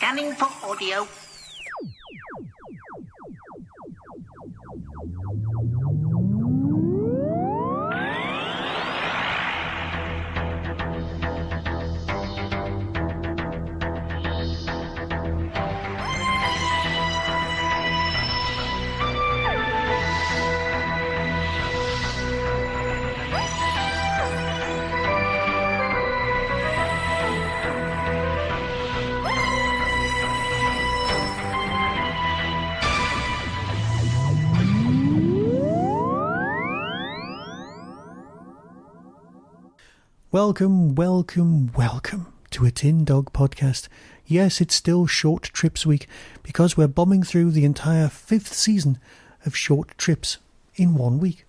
Scanning for audio. Welcome to a Tin Dog podcast. Yes, it's still Short Trips Week because we're bombing through the entire 5th season of Short Trips in 1 week.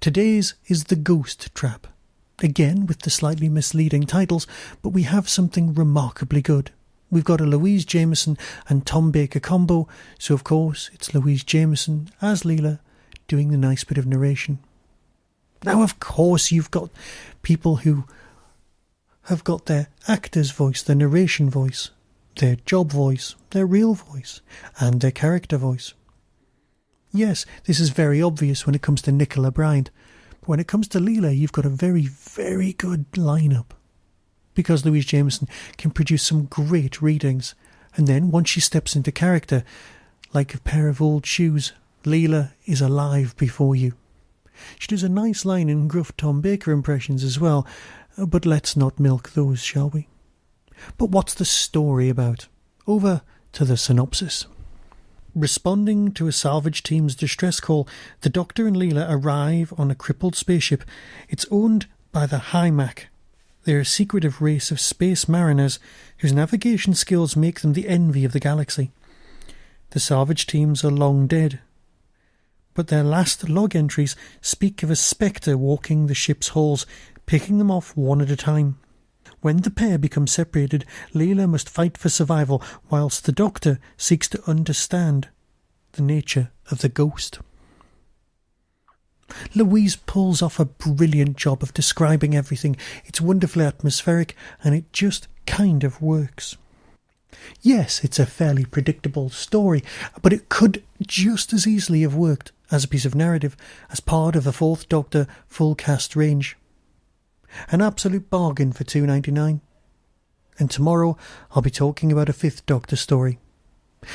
Today's is The Ghost Trap. Again with the slightly misleading titles, but we have something remarkably good. We've got a Louise Jameson and Tom Baker combo, so of course it's Louise Jameson as Leela doing the nice bit of narration. Now, of course, you've got people who have got their actor's voice, their narration voice, their job voice, their real voice, and their character voice. Yes, this is very obvious when it comes to Nicola Bryant, but when it comes to Leela, you've got a very, very good lineup. Because Louise Jameson can produce some great readings, and then once she steps into character, like a pair of old shoes, Leela is alive before you. She does a nice line in gruff Tom Baker impressions as well, but let's not milk those, shall we? But what's the story about? Over to the synopsis. Responding to a salvage team's distress call, the Doctor and Leela arrive on a crippled spaceship. It's owned by the Hihmakk. They're a secretive race of space mariners whose navigation skills make them the envy of the galaxy. The salvage teams are long dead, but their last log entries speak of a spectre walking the ship's halls, picking them off one at a time. When the pair become separated, Leela must fight for survival, whilst the Doctor seeks to understand the nature of the ghost. Louise pulls off a brilliant job of describing everything. It's wonderfully atmospheric, and it just kind of works. Yes, it's a fairly predictable story, but it could just as easily have worked as a piece of narrative, as part of a 4th Doctor full cast range. An absolute bargain for $2.99. And tomorrow I'll be talking about a 5th Doctor story.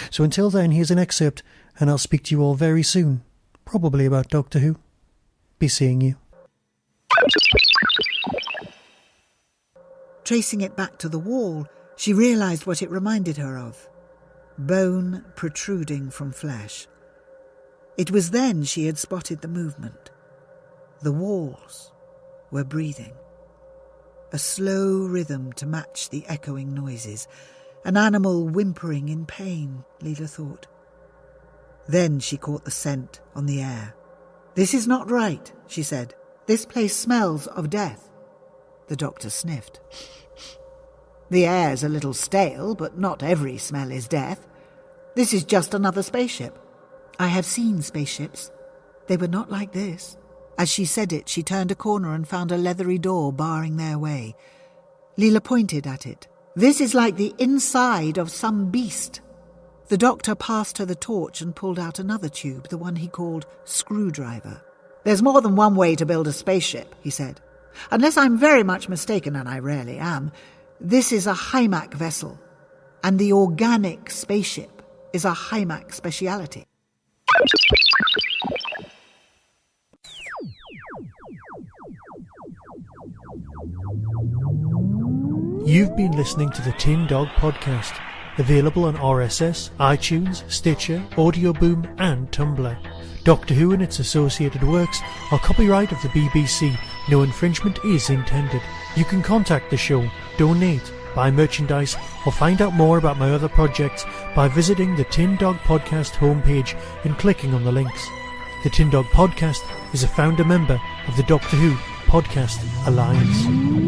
So until then, here's an excerpt, and I'll speak to you all very soon, probably about Doctor Who. Be seeing you. Tracing it back to the wall, she realised what it reminded her of. Bone protruding from flesh. It was then she had spotted the movement. The walls were breathing. A slow rhythm to match the echoing noises. An animal whimpering in pain, Leela thought. Then she caught the scent on the air. "This is not right," she said. "This place smells of death." The Doctor sniffed. "The air's a little stale, but not every smell is death. This is just another spaceship." "I have seen spaceships. They were not like this." As she said it, she turned a corner and found a leathery door barring their way. Leela pointed at it. "This is like the inside of some beast." The Doctor passed her the torch and pulled out another tube, the one he called screwdriver. "There's more than one way to build a spaceship," he said. "Unless I'm very much mistaken, and I rarely am, this is a Hihmakk vessel, and the organic spaceship is a Hihmakk speciality." You've been listening to the Tin Dog podcast, available on RSS, iTunes, Stitcher, Audio Boom and Tumblr. Doctor Who and its associated works are copyright of the BBC. No infringement is intended. You can contact the show, donate, buy merchandise or find out more about my other projects by visiting the Tin Dog Podcast homepage and clicking on the links. The Tin Dog Podcast is a founder member of the Doctor Who Podcast Alliance.